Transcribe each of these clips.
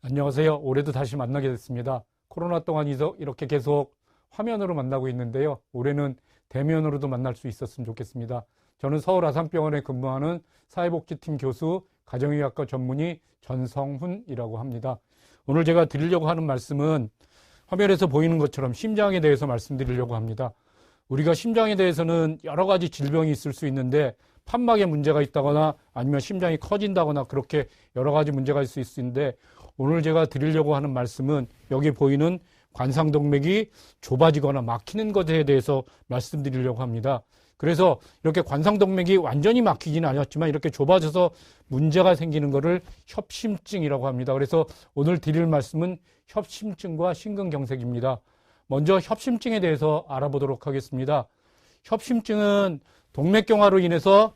안녕하세요. 올해도 다시 만나게 됐습니다. 코로나 동안 이렇게 계속 화면으로 만나고 있는데요. 올해는 대면으로도 만날 수 있었으면 좋겠습니다. 저는 서울 아산병원에 근무하는 사회복지팀 교수, 가정의학과 전문의 전성훈이라고 합니다. 오늘 제가 드리려고 하는 말씀은 화면에서 보이는 것처럼 심장에 대해서 말씀드리려고 합니다. 우리가 심장에 대해서는 여러 가지 질병이 있을 수 있는데 판막에 문제가 있다거나 아니면 심장이 커진다거나 그렇게 여러 가지 문제가 있을 수 있는데 오늘 제가 드리려고 하는 말씀은 여기 보이는 관상동맥이 좁아지거나 막히는 것에 대해서 말씀드리려고 합니다. 그래서 이렇게 관상동맥이 완전히 막히지는 않았지만 이렇게 좁아져서 문제가 생기는 것을 협심증이라고 합니다. 그래서 오늘 드릴 말씀은 협심증과 심근경색입니다. 먼저 협심증에 대해서 알아보도록 하겠습니다. 협심증은 동맥경화로 인해서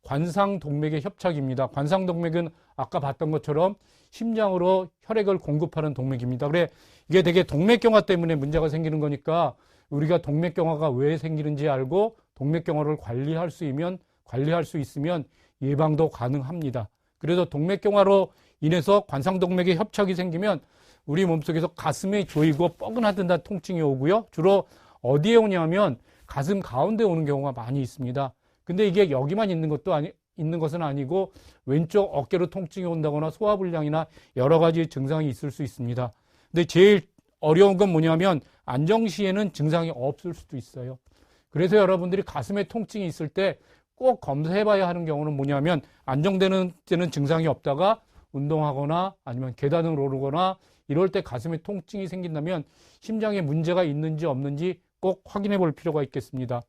관상동맥의 협착입니다. 관상동맥은 아까 봤던 것처럼 심장으로 혈액을 공급하는 동맥입니다. 그래 이게 되게 동맥경화 때문에 문제가 생기는 거니까 우리가 동맥경화가 왜 생기는지 알고 동맥경화를 관리할 수 있으면 예방도 가능합니다. 그래서 동맥경화로 인해서 관상동맥의 협착이 생기면 우리 몸속에서 가슴이 조이고 뻐근하던 통증이 오고요. 주로 어디에 오냐면 가슴 가운데 오는 경우가 많이 있습니다. 근데 이게 여기만 있는 것은 아니고 왼쪽 어깨로 통증이 온다거나 소화불량이나 여러 가지 증상이 있을 수 있습니다. 근데 제일 어려운 건 뭐냐면 안정 시에는 증상이 없을 수도 있어요. 그래서 여러분들이 가슴에 통증이 있을 때 꼭 검사해봐야 하는 경우는 뭐냐면 안정되는 때는 증상이 없다가 운동하거나 아니면 계단을 오르거나 이럴 때 가슴에 통증이 생긴다면 심장에 문제가 있는지 없는지 꼭 확인해 볼 필요가 있겠습니다.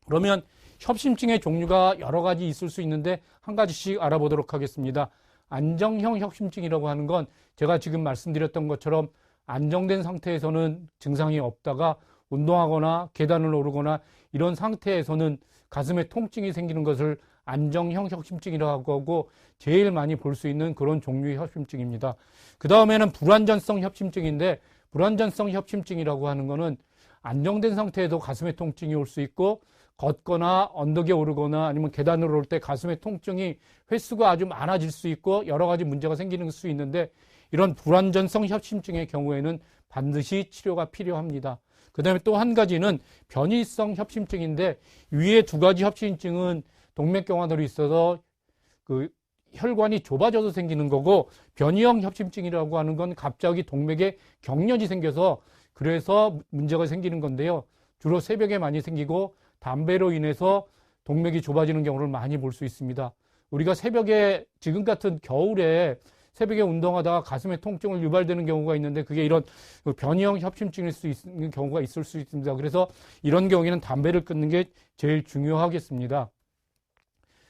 그러면 협심증의 종류가 여러 가지 있을 수 있는데 한 가지씩 알아보도록 하겠습니다. 안정형 협심증이라고 하는 건 제가 지금 말씀드렸던 것처럼 안정된 상태에서는 증상이 없다가 운동하거나 계단을 오르거나 이런 상태에서는 가슴에 통증이 생기는 것을 안정형 협심증이라고 하고 제일 많이 볼 수 있는 그런 종류의 협심증입니다. 그 다음에는 불안전성 협심증인데 불안전성 협심증이라고 하는 거는 안정된 상태에도 가슴에 통증이 올 수 있고 걷거나 언덕에 오르거나 아니면 계단을 오를 때 가슴의 통증이 횟수가 아주 많아질 수 있고 여러 가지 문제가 생기는 수 있는데 이런 불안전성 협심증의 경우에는 반드시 치료가 필요합니다. 그 다음에 또 한 가지는 변이성 협심증인데 위에 두 가지 협심증은 동맥경화들이 있어서 그 혈관이 좁아져서 생기는 거고 변이형 협심증이라고 하는 건 갑자기 동맥에 경련이 생겨서 그래서 문제가 생기는 건데요. 주로 새벽에 많이 생기고 담배로 인해서 동맥이 좁아지는 경우를 많이 볼 수 있습니다. 우리가 새벽에 지금 같은 겨울에 새벽에 운동하다가 가슴에 통증을 유발되는 경우가 있는데 그게 이런 변이형 협심증일 수 있는 경우가 있을 수 있습니다. 그래서 이런 경우에는 담배를 끊는 게 제일 중요하겠습니다.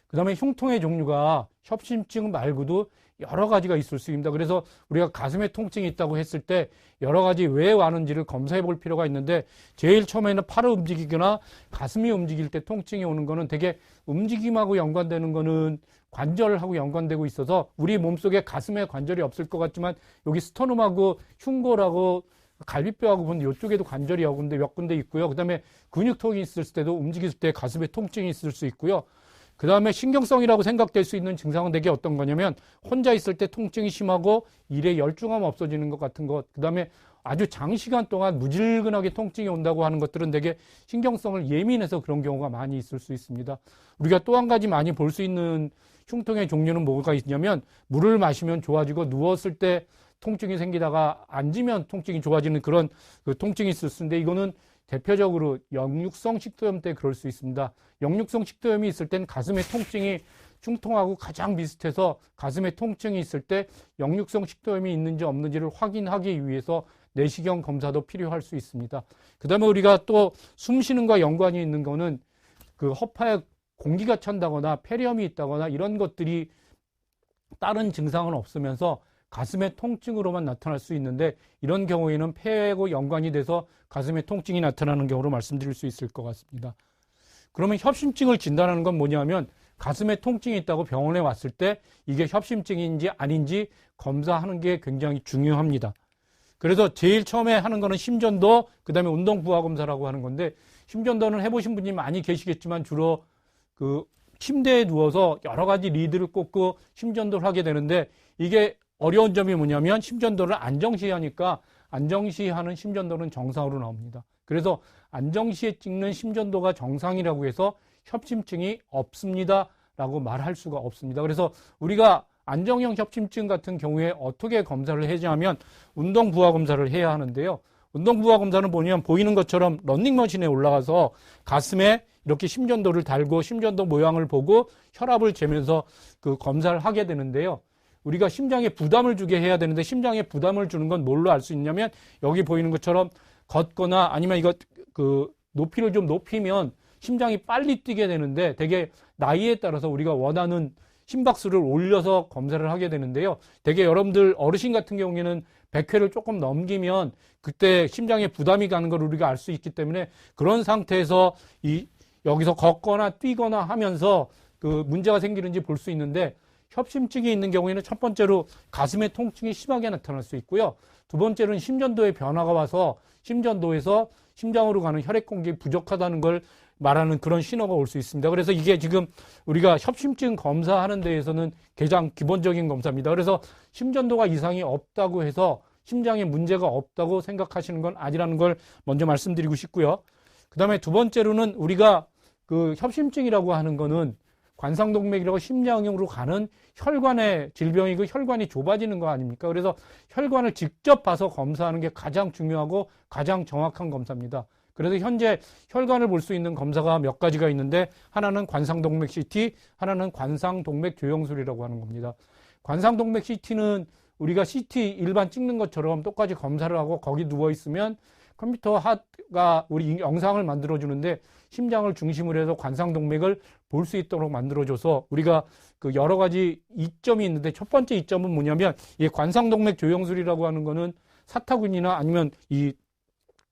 그 다음에 흉통의 종류가 협심증 말고도 여러 가지가 있을 수 있습니다. 그래서 우리가 가슴에 통증이 있다고 했을 때 여러 가지 왜 왔는지를 검사해 볼 필요가 있는데 제일 처음에는 팔을 움직이거나 가슴이 움직일 때 통증이 오는 거는 되게 움직임하고 연관되는 거는 관절하고 연관되고 있어서 우리 몸속에 가슴에 관절이 없을 것 같지만 여기 스터넘하고 흉골하고 갈비뼈하고 보면 이쪽에도 관절이 몇 군데 있고요. 그 다음에 근육통이 있을 때도 움직일 때 가슴에 통증이 있을 수 있고요. 그 다음에 신경성이라고 생각될 수 있는 증상은 되게 어떤 거냐면 혼자 있을 때 통증이 심하고 일에 열중함 없어지는 것 같은 것. 그 다음에 아주 장시간 동안 무질근하게 통증이 온다고 하는 것들은 되게 신경성을 예민해서 그런 경우가 많이 있을 수 있습니다. 우리가 또 한 가지 많이 볼 수 있는 흉통의 종류는 뭐가 있냐면 물을 마시면 좋아지고 누웠을 때 통증이 생기다가 앉으면 통증이 좋아지는 그런 통증이 있을 수 있는데 이거는 대표적으로 역류성 식도염 때 그럴 수 있습니다. 역류성 식도염이 있을 땐 가슴의 통증이 흉통하고 가장 비슷해서 가슴에 통증이 있을 때 역류성 식도염이 있는지 없는지를 확인하기 위해서 내시경 검사도 필요할 수 있습니다. 그 다음에 우리가 또 숨쉬는 것과 연관이 있는 거는 그 허파에 공기가 찬다거나 폐렴이 있다거나 이런 것들이 다른 증상은 없으면서 가슴의 통증으로만 나타날 수 있는데 이런 경우에는 폐하고 연관이 돼서 가슴에 통증이 나타나는 경우로 말씀드릴 수 있을 것 같습니다. 그러면 협심증을 진단하는 건 뭐냐면 가슴에 통증이 있다고 병원에 왔을 때 이게 협심증인지 아닌지 검사하는 게 굉장히 중요합니다. 그래서 제일 처음에 하는 거는 심전도, 그 다음에 운동부하검사라고 하는 건데 심전도는 해보신 분이 많이 계시겠지만 주로 그 침대에 누워서 여러 가지 리드를 꽂고 심전도를 하게 되는데 이게 어려운 점이 뭐냐면 심전도를 안정시하니까 안정시하는 심전도는 정상으로 나옵니다. 그래서 안정시에 찍는 심전도가 정상이라고 해서 협심증이 없습니다 라고 말할 수가 없습니다. 그래서 우리가 안정형 협심증 같은 경우에 어떻게 검사를 해야하면 운동부하 검사를 해야 하는데요. 운동부하 검사는 뭐냐면 보이는 것처럼 런닝머신에 올라가서 가슴에 이렇게 심전도를 달고 심전도 모양을 보고 혈압을 재면서 그 검사를 하게 되는데요. 우리가 심장에 부담을 주게 해야 되는데 심장에 부담을 주는 건 뭘로 알 수 있냐면 여기 보이는 것처럼 걷거나 아니면 이거 그 높이를 좀 높이면 심장이 빨리 뛰게 되는데 되게 나이에 따라서 우리가 원하는 심박수를 올려서 검사를 하게 되는데요. 되게 여러분들 어르신 같은 경우에는 100회를 조금 넘기면 그때 심장에 부담이 가는 걸 우리가 알 수 있기 때문에 그런 상태에서 여기서 걷거나 뛰거나 하면서 그 문제가 생기는지 볼 수 있는데 협심증이 있는 경우에는 첫 번째로 가슴의 통증이 심하게 나타날 수 있고요. 두 번째로는 심전도의 변화가 와서 심전도에서 심장으로 가는 혈액 공급이 부족하다는 걸 말하는 그런 신호가 올 수 있습니다. 그래서 이게 지금 우리가 협심증 검사하는 데에서는 가장 기본적인 검사입니다. 그래서 심전도가 이상이 없다고 해서 심장에 문제가 없다고 생각하시는 건 아니라는 걸 먼저 말씀드리고 싶고요. 그 다음에 두 번째로는 우리가 그 협심증이라고 하는 거는 관상동맥이라고 심장으로 가는 혈관의 질병이고 혈관이 좁아지는 거 아닙니까? 그래서 혈관을 직접 봐서 검사하는 게 가장 중요하고 가장 정확한 검사입니다. 그래서 현재 혈관을 볼 수 있는 검사가 몇 가지가 있는데 하나는 관상동맥 CT, 하나는 관상동맥 조영술이라고 하는 겁니다. 관상동맥 CT는 우리가 CT 일반 찍는 것처럼 똑같이 검사를 하고 거기 누워있으면 컴퓨터가 우리 영상을 만들어주는데 심장을 중심으로 해서 관상동맥을 볼 수 있도록 만들어줘서 우리가 그 여러 가지 이점이 있는데 첫 번째 이점은 뭐냐면 이 관상동맥 조영술이라고 하는 거는 사타구니나 아니면 이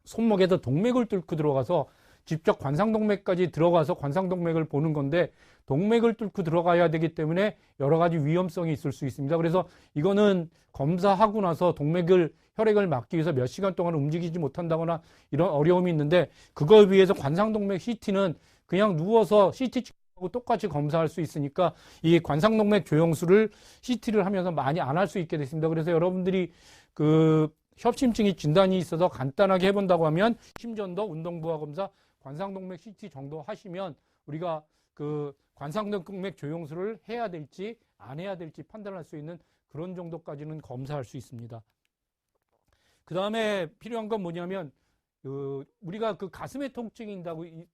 손목에서 동맥을 뚫고 들어가서 직접 관상동맥까지 들어가서 관상동맥을 보는 건데 동맥을 뚫고 들어가야 되기 때문에 여러 가지 위험성이 있을 수 있습니다. 그래서 이거는 검사하고 나서 혈액을 막기 위해서 몇 시간 동안 움직이지 못한다거나 이런 어려움이 있는데 그거에 비해서 관상동맥 CT는 그냥 누워서 CT 찍고 똑같이 검사할 수 있으니까 이 관상동맥 조영술을 CT를 하면서 많이 안 할 수 있게 됐습니다. 그래서 여러분들이 그 협심증이 진단이 있어서 간단하게 해본다고 하면 심전도, 운동부하 검사, 관상동맥 CT 정도 하시면 우리가 그 관상동맥 조영술을 해야 될지 안 해야 될지 판단할 수 있는 그런 정도까지는 검사할 수 있습니다. 그 다음에 필요한 건 뭐냐면 우리가 그 가슴에 통증이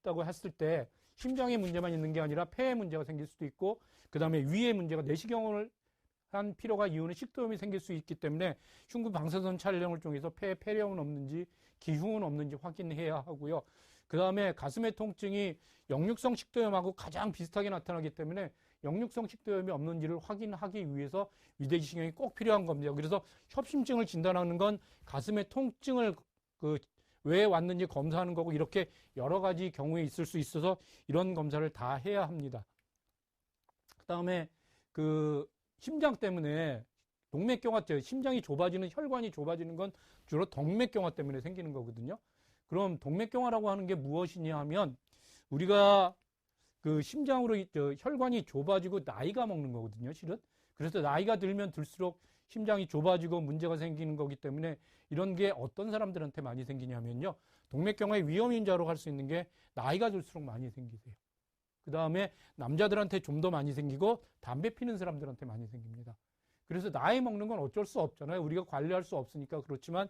있다고 했을 때 심장에 문제만 있는 게 아니라 폐에 문제가 생길 수도 있고 그 다음에 위에 문제가 내시경을 한 필요가 이유는 식도염이 생길 수 있기 때문에 흉부 방사선 촬영을 통해서 폐에 폐렴은 없는지 기흉은 없는지 확인해야 하고요. 그 다음에 가슴의 통증이 역류성 식도염하고 가장 비슷하게 나타나기 때문에 역류성 식도염이 없는지를 확인하기 위해서 위대지식경이 꼭 필요한 겁니다. 그래서 협심증을 진단하는 건 가슴의 통증을 왜 왔는지 검사하는 거고 이렇게 여러 가지 경우에 있을 수 있어서 이런 검사를 다 해야 합니다. 그 다음에 심장 때문에 동맥경화 때 심장이 좁아지는 혈관이 좁아지는 건 주로 동맥경화 때문에 생기는 거거든요. 그럼 동맥경화라고 하는 게 무엇이냐 하면 우리가 그 심장으로 혈관이 좁아지고 나이가 먹는 거거든요, 실은. 그래서 나이가 들면 들수록 심장이 좁아지고 문제가 생기는 거기 때문에 이런 게 어떤 사람들한테 많이 생기냐면요. 동맥경화의 위험인자로 할 수 있는 게 나이가 들수록 많이 생기세요. 그 다음에 남자들한테 좀 더 많이 생기고 담배 피는 사람들한테 많이 생깁니다. 그래서 나이 먹는 건 어쩔 수 없잖아요. 우리가 관리할 수 없으니까. 그렇지만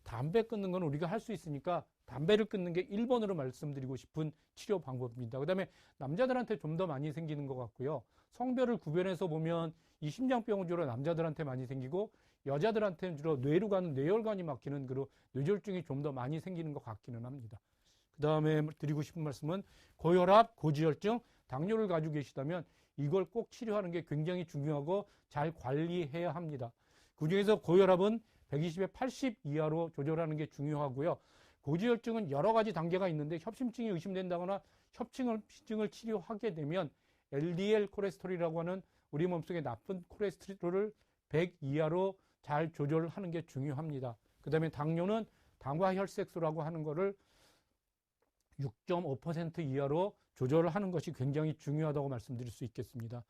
담배 끊는 건 우리가 할 수 있으니까 담배를 끊는 게 1번으로 말씀드리고 싶은 치료 방법입니다. 그 다음에 남자들한테 좀 더 많이 생기는 것 같고요. 성별을 구별해서 보면 이 심장병은 주로 남자들한테 많이 생기고 여자들한테는 주로 뇌로 가는 뇌혈관이 막히는 그런 뇌졸중이 좀 더 많이 생기는 것 같기는 합니다. 그 다음에 드리고 싶은 말씀은 고혈압, 고지혈증, 당뇨를 가지고 계시다면 이걸 꼭 치료하는 게 굉장히 중요하고 잘 관리해야 합니다. 그중에서 고혈압은 120에 80 이하로 조절하는 게 중요하고요. 고지혈증은 여러 가지 단계가 있는데 협심증이 의심된다거나 협심증을 치료하게 되면 LDL 콜레스테롤이라고 하는 우리 몸속에 나쁜 콜레스테롤을 100 이하로 잘 조절하는 게 중요합니다. 그 다음에 당뇨는 당화혈색소라고 하는 거를 6.5% 이하로 조절을 하는 것이 굉장히 중요하다고 말씀드릴 수 있겠습니다.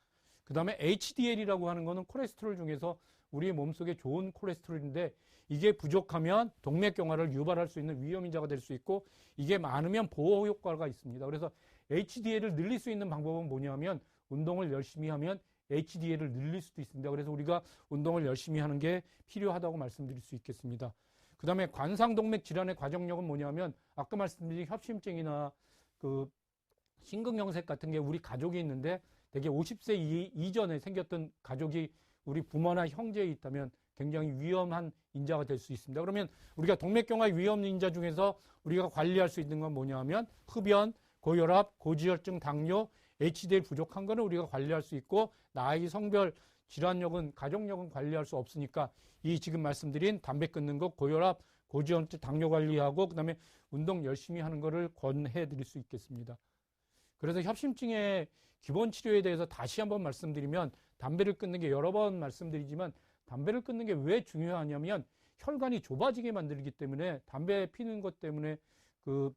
그 다음에 HDL이라고 하는 거는 콜레스테롤 중에서 우리 몸속에 좋은 콜레스테롤인데 이게 부족하면 동맥경화를 유발할 수 있는 위험인자가 될 수 있고 이게 많으면 보호 효과가 있습니다. 그래서 HDL을 늘릴 수 있는 방법은 뭐냐면 운동을 열심히 하면 HDL을 늘릴 수도 있습니다. 그래서 우리가 운동을 열심히 하는 게 필요하다고 말씀드릴 수 있겠습니다. 그 다음에 관상동맥 질환의 과정력은 뭐냐면 아까 말씀드린 협심증이나 그 심근경색 같은 게 우리 가족이 있는데 대개 50세 이전에 생겼던 가족이 우리 부모나 형제에 있다면 굉장히 위험한 인자가 될 수 있습니다. 그러면 우리가 동맥경화 위험 인자 중에서 우리가 관리할 수 있는 건 뭐냐 하면 흡연, 고혈압, 고지혈증, 당뇨, HDL 부족한 거는 우리가 관리할 수 있고 나이, 성별, 질환력은 가족력은 관리할 수 없으니까 이 지금 말씀드린 담배 끊는 것, 고혈압, 고지혈증, 당뇨 관리하고 그다음에 운동 열심히 하는 거를 권해 드릴 수 있겠습니다. 그래서 협심증의 기본 치료에 대해서 다시 한번 말씀드리면 담배를 끊는 게 여러 번 말씀드리지만 담배를 끊는 게 왜 중요하냐면 혈관이 좁아지게 만들기 때문에 담배 피는 것 때문에 그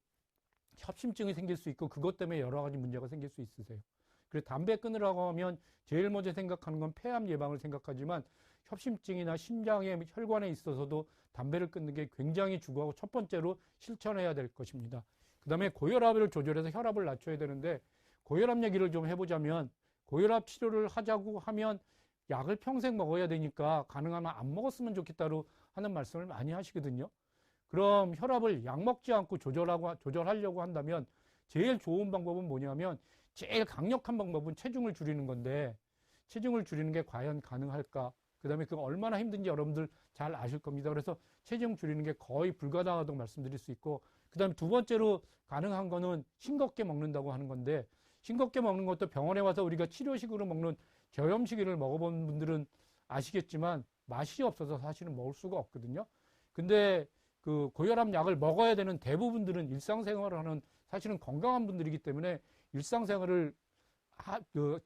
협심증이 생길 수 있고 그것 때문에 여러 가지 문제가 생길 수 있으세요. 그래서 담배 끊으라고 하면 제일 먼저 생각하는 건 폐암 예방을 생각하지만 협심증이나 심장의 혈관에 있어서도 담배를 끊는 게 굉장히 중요하고 첫 번째로 실천해야 될 것입니다. 그 다음에 고혈압을 조절해서 혈압을 낮춰야 되는데 고혈압 얘기를 좀 해보자면 고혈압 치료를 하자고 하면 약을 평생 먹어야 되니까 가능하면 안 먹었으면 좋겠다고 하는 말씀을 많이 하시거든요. 그럼 혈압을 약 먹지 않고 조절하려고 한다면 제일 좋은 방법은 뭐냐면 제일 강력한 방법은 체중을 줄이는 건데 체중을 줄이는 게 과연 가능할까? 그 다음에 그거 얼마나 힘든지 여러분들 잘 아실 겁니다. 그래서 체중 줄이는 게 거의 불가능하다고 말씀드릴 수 있고 그 다음에 두 번째로 가능한 거는 싱겁게 먹는다고 하는 건데 싱겁게 먹는 것도 병원에 와서 우리가 치료식으로 먹는 저염식을 먹어본 분들은 아시겠지만 맛이 없어서 사실은 먹을 수가 없거든요. 근데 그 고혈압 약을 먹어야 되는 대부분들은 일상생활을 하는 사실은 건강한 분들이기 때문에 일상생활을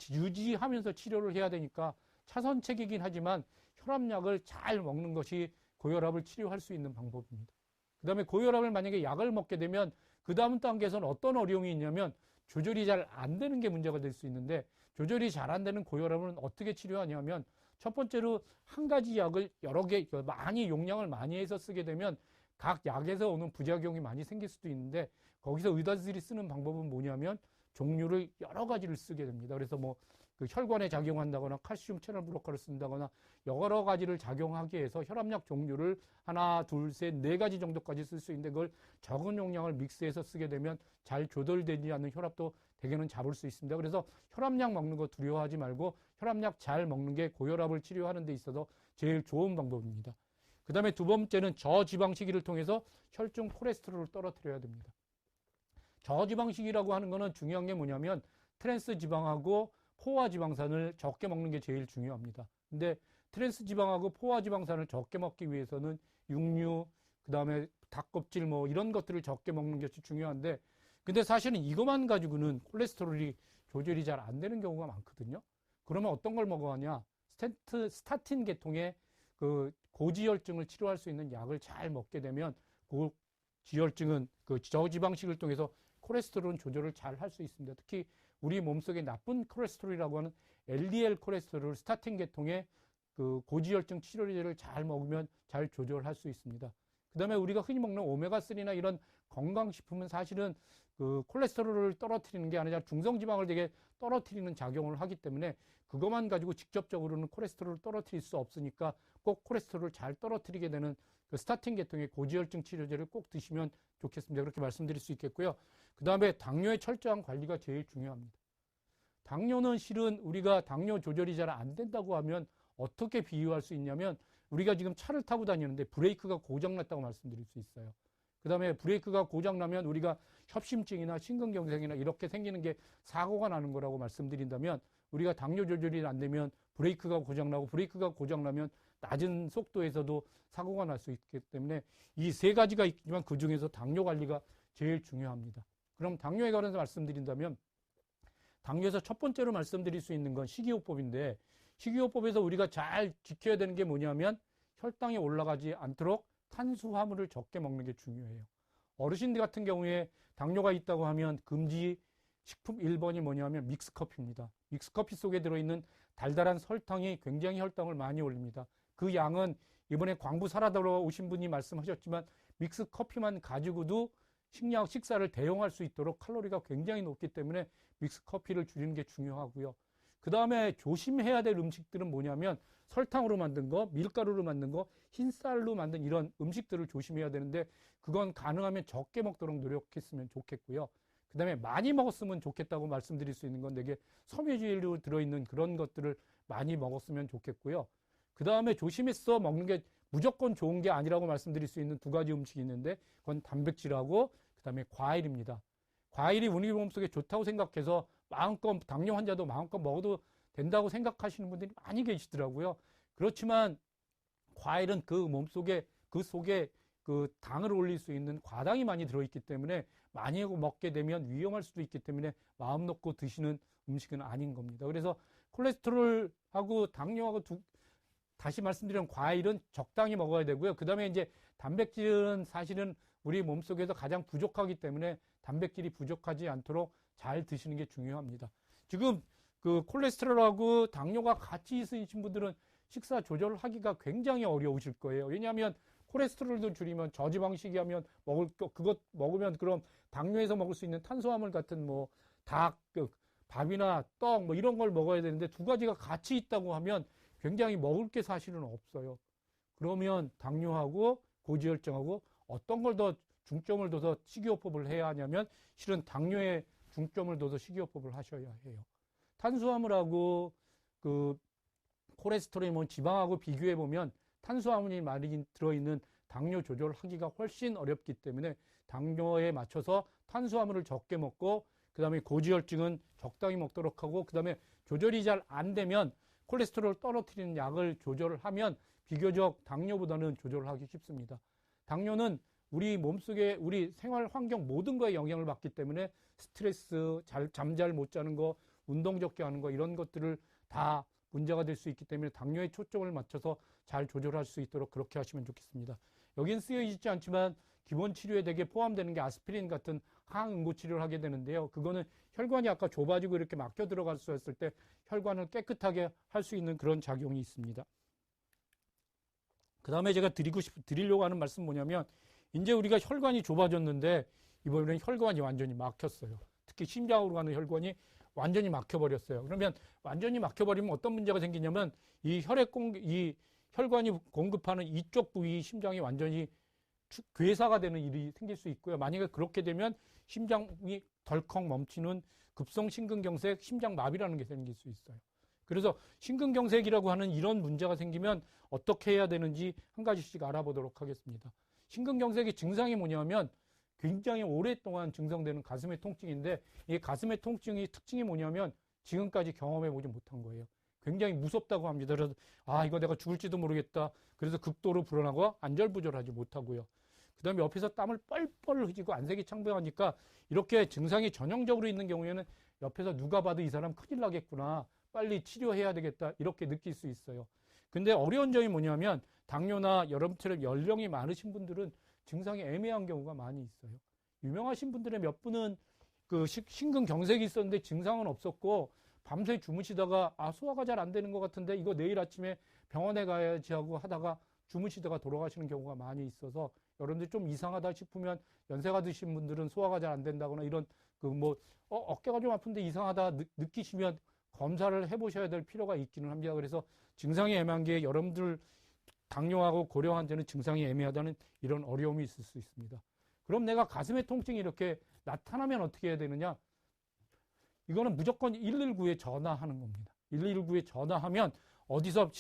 유지하면서 치료를 해야 되니까 차선책이긴 하지만 혈압약을 잘 먹는 것이 고혈압을 치료할 수 있는 방법입니다. 그 다음에 고혈압을 만약에 약을 먹게 되면 그 다음 단계에서는 어떤 어려움이 있냐면 조절이 잘 안 되는 게 문제가 될 수 있는데 조절이 잘 안 되는 고혈압은 어떻게 치료하냐면 첫 번째로 한 가지 약을 여러 개 많이 용량을 많이 해서 쓰게 되면 각 약에서 오는 부작용이 많이 생길 수도 있는데 거기서 의사들이 쓰는 방법은 뭐냐면 종류를 여러 가지를 쓰게 됩니다. 그래서 뭐 그 혈관에 작용한다거나 칼슘 채널 블로커를 쓴다거나 여러 가지를 작용하게 해서 혈압약 종류를 하나, 둘, 셋, 네 가지 정도까지 쓸 수 있는데 그걸 적은 용량을 믹스해서 쓰게 되면 잘 조절되지 않는 혈압도 대개는 잡을 수 있습니다. 그래서 혈압약 먹는 거 두려워하지 말고 혈압약 잘 먹는 게 고혈압을 치료하는 데 있어서 제일 좋은 방법입니다. 그 다음에 두 번째는 저지방식이를 통해서 혈중 콜레스테롤을 떨어뜨려야 됩니다. 저지방식이라고 하는 거는 중요한 게 뭐냐면 트랜스 지방하고 포화 지방산을 적게 먹는 게 제일 중요합니다. 근데 트랜스 지방하고 포화 지방산을 적게 먹기 위해서는 육류, 그 다음에 닭껍질 뭐 이런 것들을 적게 먹는 것이 중요한데 근데 사실은 이것만 가지고는 콜레스테롤이 조절이 잘 안 되는 경우가 많거든요. 그러면 어떤 걸 먹어야 하냐? 스타틴 계통의 그 고지혈증을 치료할 수 있는 약을 잘 먹게 되면 고지혈증은 그 저지방식을 통해서 콜레스테롤 조절을 잘 할 수 있습니다. 특히 우리 몸속에 나쁜 콜레스테롤이라고 하는 LDL 콜레스테롤 스타틴 계통의 그 고지혈증 치료제를 잘 먹으면 잘 조절할 수 있습니다. 그 다음에 우리가 흔히 먹는 오메가3나 이런 건강식품은 사실은 그 콜레스테롤을 떨어뜨리는 게 아니라 중성지방을 되게 떨어뜨리는 작용을 하기 때문에 그것만 가지고 직접적으로는 콜레스테롤을 떨어뜨릴 수 없으니까 꼭 콜레스테롤을 잘 떨어뜨리게 되는 그 스타틴 계통의 고지혈증 치료제를 꼭 드시면 좋겠습니다. 그렇게 말씀드릴 수 있겠고요. 그 다음에 당뇨의 철저한 관리가 제일 중요합니다. 당뇨는 실은 우리가 당뇨 조절이 잘 안 된다고 하면 어떻게 비유할 수 있냐면 우리가 지금 차를 타고 다니는데 브레이크가 고장났다고 말씀드릴 수 있어요. 그 다음에 브레이크가 고장나면 우리가 협심증이나 심근경색이나 이렇게 생기는 게 사고가 나는 거라고 말씀드린다면 우리가 당뇨 조절이 안 되면 브레이크가 고장나고 브레이크가 고장나면 낮은 속도에서도 사고가 날 수 있기 때문에 이 세 가지가 있지만 그 중에서 당뇨 관리가 제일 중요합니다. 그럼 당뇨에 관해서 말씀드린다면 당뇨에서 첫 번째로 말씀드릴 수 있는 건 식이요법인데 식이요법에서 우리가 잘 지켜야 되는 게 뭐냐면 혈당이 올라가지 않도록 탄수화물을 적게 먹는 게 중요해요. 어르신들 같은 경우에 당뇨가 있다고 하면 금지 식품 1번이 뭐냐면 믹스커피입니다. 믹스커피 속에 들어있는 달달한 설탕이 굉장히 혈당을 많이 올립니다. 그 양은 이번에 광부 살아들어 오신 분이 말씀하셨지만 믹스 커피만 가지고도 식사를 대용할 수 있도록 칼로리가 굉장히 높기 때문에 믹스 커피를 줄이는 게 중요하고요. 그 다음에 조심해야 될 음식들은 뭐냐면 설탕으로 만든 거, 밀가루로 만든 거, 흰쌀로 만든 이런 음식들을 조심해야 되는데 그건 가능하면 적게 먹도록 노력했으면 좋겠고요. 그 다음에 많이 먹었으면 좋겠다고 말씀드릴 수 있는 건 되게 섬유질로 들어있는 그런 것들을 많이 먹었으면 좋겠고요. 그 다음에 조심해서 먹는 게 무조건 좋은 게 아니라고 말씀드릴 수 있는 두 가지 음식이 있는데 그건 단백질하고 그 다음에 과일입니다. 과일이 우리 몸속에 좋다고 생각해서 마음껏 당뇨 환자도 마음껏 먹어도 된다고 생각하시는 분들이 많이 계시더라고요. 그렇지만 과일은 그 몸속에 그 속에 그 당을 올릴 수 있는 과당이 많이 들어있기 때문에 많이 먹게 되면 위험할 수도 있기 때문에 마음 놓고 드시는 음식은 아닌 겁니다. 그래서 콜레스테롤하고 당뇨하고 다시 말씀드리면 과일은 적당히 먹어야 되고요. 그 다음에 이제 단백질은 사실은 우리 몸속에서 가장 부족하기 때문에 단백질이 부족하지 않도록 잘 드시는 게 중요합니다. 지금 그 콜레스테롤하고 당뇨가 같이 있으신 분들은 식사 조절을 하기가 굉장히 어려우실 거예요. 왜냐하면 콜레스테롤도 줄이면 저지방식이 하면 그것 먹으면 그럼 당뇨에서 먹을 수 있는 탄수화물 같은 뭐 닭, 밥이나 떡 뭐 이런 걸 먹어야 되는데 두 가지가 같이 있다고 하면 굉장히 먹을 게 사실은 없어요. 그러면 당뇨하고 고지혈증하고 어떤 걸 더 중점을 둬서 식이요법을 해야 하냐면 실은 당뇨에 중점을 둬서 식이요법을 하셔야 해요. 탄수화물하고 그 콜레스테롤, 뭐 지방하고 비교해 보면 탄수화물이 많이 들어있는 당뇨 조절을 하기가 훨씬 어렵기 때문에 당뇨에 맞춰서 탄수화물을 적게 먹고 그 다음에 고지혈증은 적당히 먹도록 하고 그 다음에 조절이 잘 안 되면 콜레스테롤 떨어뜨리는 약을 조절을 하면 비교적 당뇨보다는 조절을 하기 쉽습니다. 당뇨는 우리 몸속에 우리 생활 환경 모든 거에 영향을 받기 때문에 스트레스, 잠 잘 못 자는 거, 운동 적게 하는 거 이런 것들을 다 문제가 될 수 있기 때문에 당뇨에 초점을 맞춰서 잘 조절할 수 있도록 그렇게 하시면 좋겠습니다. 여긴 쓰여 있지 않지만 기본 치료에 되게 포함되는 게 아스피린 같은 항응고 치료를 하게 되는데요. 그거는 혈관이 아까 좁아지고 이렇게 막혀 들어갈 수 있을 때 혈관을 깨끗하게 할 수 있는 그런 작용이 있습니다. 그 다음에 제가 드리려고 하는 말씀 뭐냐면 이제 우리가 혈관이 좁아졌는데 이번에는 혈관이 완전히 막혔어요. 특히 심장으로 가는 혈관이 완전히 막혀버렸어요. 그러면 완전히 막혀버리면 어떤 문제가 생기냐면 이 혈관이 공급하는 이쪽 부위 심장이 완전히 괴사가 되는 일이 생길 수 있고요. 만약에 그렇게 되면 심장이 덜컥 멈추는 급성 심근경색, 심장마비라는 게 생길 수 있어요. 그래서 심근경색이라고 하는 이런 문제가 생기면 어떻게 해야 되는지 한 가지씩 알아보도록 하겠습니다. 심근경색의 증상이 뭐냐면 굉장히 오랫동안 증상되는 가슴의 통증인데 이 가슴의 통증이 특징이 뭐냐면 지금까지 경험해 보지 못한 거예요. 굉장히 무섭다고 합니다. 그래서 이거 내가 죽을지도 모르겠다. 그래서 극도로 불안하고 안절부절하지 못하고요. 그 다음에 옆에서 땀을 뻘뻘 흘리고 안색이 창백하니까 이렇게 증상이 전형적으로 있는 경우에는 옆에서 누가 봐도 이 사람 큰일 나겠구나. 빨리 치료해야 되겠다. 이렇게 느낄 수 있어요. 근데 어려운 점이 뭐냐면 당뇨나 여러분처럼 연령이 많으신 분들은 증상이 애매한 경우가 많이 있어요. 유명하신 분들의 몇 분은 그 심근경색이 있었는데 증상은 없었고 밤새 주무시다가 소화가 잘 안 되는 것 같은데 이거 내일 아침에 병원에 가야지 하고 하다가 주무시다가 돌아가시는 경우가 많이 있어서 여러분들 좀 이상하다 싶으면 연세가 드신 분들은 소화가 잘 안 된다거나 이런 어깨가 좀 아픈데 이상하다 느끼시면 검사를 해보셔야 될 필요가 있기는 합니다. 그래서 증상이 애매한 게 여러분들 당뇨하고 고령 환자는 증상이 애매하다는 이런 어려움이 있을 수 있습니다. 그럼 내가 가슴의 통증이 이렇게 나타나면 어떻게 해야 되느냐? 이거는 무조건 119에 전화하는 겁니다. 119에 전화하면 어디서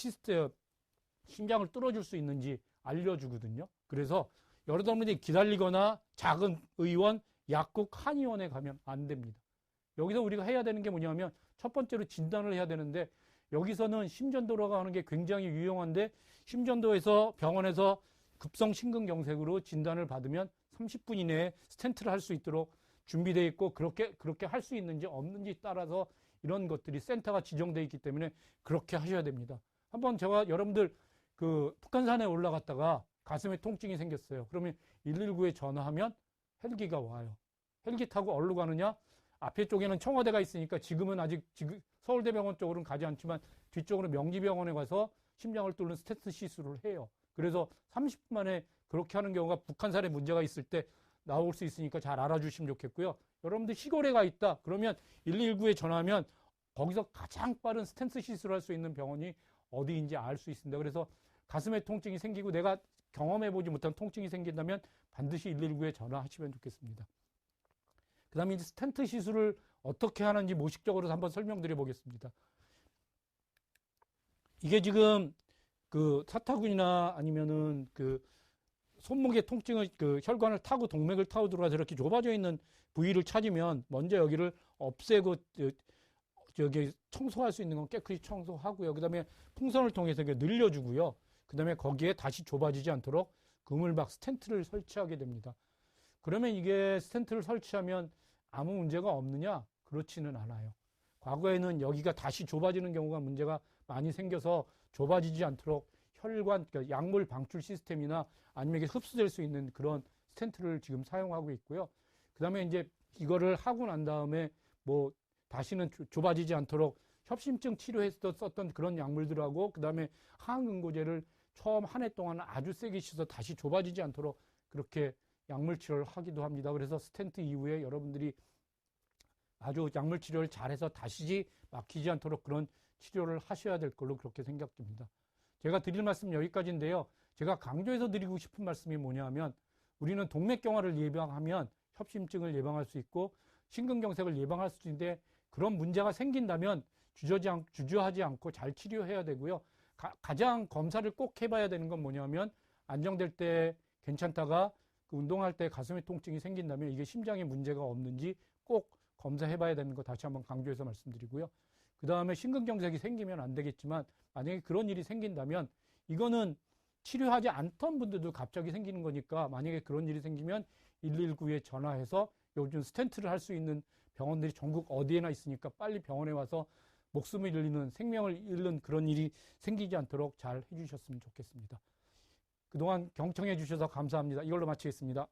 심장을 뚫어줄 수 있는지 알려주거든요. 그래서 여러분들이 기다리거나 작은 의원, 약국, 한의원에 가면 안 됩니다. 여기서 우리가 해야 되는 게 뭐냐면 첫 번째로 진단을 해야 되는데 여기서는 심전도라고 하는 게 굉장히 유용한데 심전도에서 병원에서 급성 심근경색으로 진단을 받으면 30분 이내에 스텐트를 할 수 있도록 준비되어 있고 그렇게 할 수 있는지 없는지 따라서 이런 것들이 센터가 지정되어 있기 때문에 그렇게 하셔야 됩니다. 한번 제가 여러분들 북한산에 올라갔다가 가슴에 통증이 생겼어요. 그러면 119에 전화하면 헬기가 와요. 헬기 타고 어디로 가느냐? 앞에 쪽에는 청와대가 있으니까 지금은 아직 서울대병원 쪽으로는 가지 않지만 뒤쪽으로 명지병원에 가서 심장을 뚫는 스텐트 시술을 해요. 그래서 30분 만에 그렇게 하는 경우가 북한산에 문제가 있을 때 나올 수 있으니까 잘 알아주시면 좋겠고요. 여러분들 시골에 가 있다. 그러면 119에 전화하면 거기서 가장 빠른 스텐트 시술을 할 수 있는 병원이 어디인지 알 수 있습니다. 그래서 가슴에 통증이 생기고 내가 경험해보지 못한 통증이 생긴다면 반드시 119에 전화하시면 좋겠습니다. 그 다음에 이제 스텐트 시술을 어떻게 하는지 모식적으로 한번 설명드려 보겠습니다. 이게 지금 그 사타구니나 아니면은 그 손목의 통증을 그 혈관을 타고 동맥을 타고 들어가서 이렇게 좁아져 있는 부위를 찾으면 먼저 여기를 없애고 저기 청소할 수 있는 건 깨끗이 청소하고요. 그 다음에 풍선을 통해서 늘려주고요. 그 다음에 거기에 다시 좁아지지 않도록 그물막 스텐트를 설치하게 됩니다. 그러면 이게 스텐트를 설치하면 아무 문제가 없느냐? 그렇지는 않아요. 과거에는 여기가 다시 좁아지는 경우가 문제가 많이 생겨서 좁아지지 않도록 혈관, 그러니까 약물 방출 시스템이나 아니면 이게 흡수될 수 있는 그런 스텐트를 지금 사용하고 있고요. 그 다음에 이제 이거를 하고 난 다음에 뭐 다시는 좁아지지 않도록 협심증 치료에서 썼던 그런 약물들하고 그 다음에 항응고제를 처음 한 해 동안 아주 세게 씻어서 다시 좁아지지 않도록 그렇게 약물 치료를 하기도 합니다. 그래서 스텐트 이후에 여러분들이 아주 약물 치료를 잘해서 다시 막히지 않도록 그런 치료를 하셔야 될 걸로 그렇게 생각됩니다. 제가 드릴 말씀 여기까지인데요. 제가 강조해서 드리고 싶은 말씀이 뭐냐 하면 우리는 동맥경화를 예방하면 협심증을 예방할 수 있고 심근경색을 예방할 수 있는데 그런 문제가 생긴다면 주저하지 않고 잘 치료해야 되고요. 가장 검사를 꼭 해봐야 되는 건 뭐냐면 안정될 때 괜찮다가 그 운동할 때 가슴에 통증이 생긴다면 이게 심장에 문제가 없는지 꼭 검사해봐야 되는 거 다시 한번 강조해서 말씀드리고요. 그 다음에 심근경색이 생기면 안 되겠지만 만약에 그런 일이 생긴다면 이거는 치료하지 않던 분들도 갑자기 생기는 거니까 만약에 그런 일이 생기면 119에 전화해서 요즘 스텐트를 할 수 있는 병원들이 전국 어디에나 있으니까 빨리 병원에 와서 목숨을 잃는 생명을 잃는 그런 일이 생기지 않도록 잘 해주셨으면 좋겠습니다. 그동안 경청해 주셔서 감사합니다. 이걸로 마치겠습니다.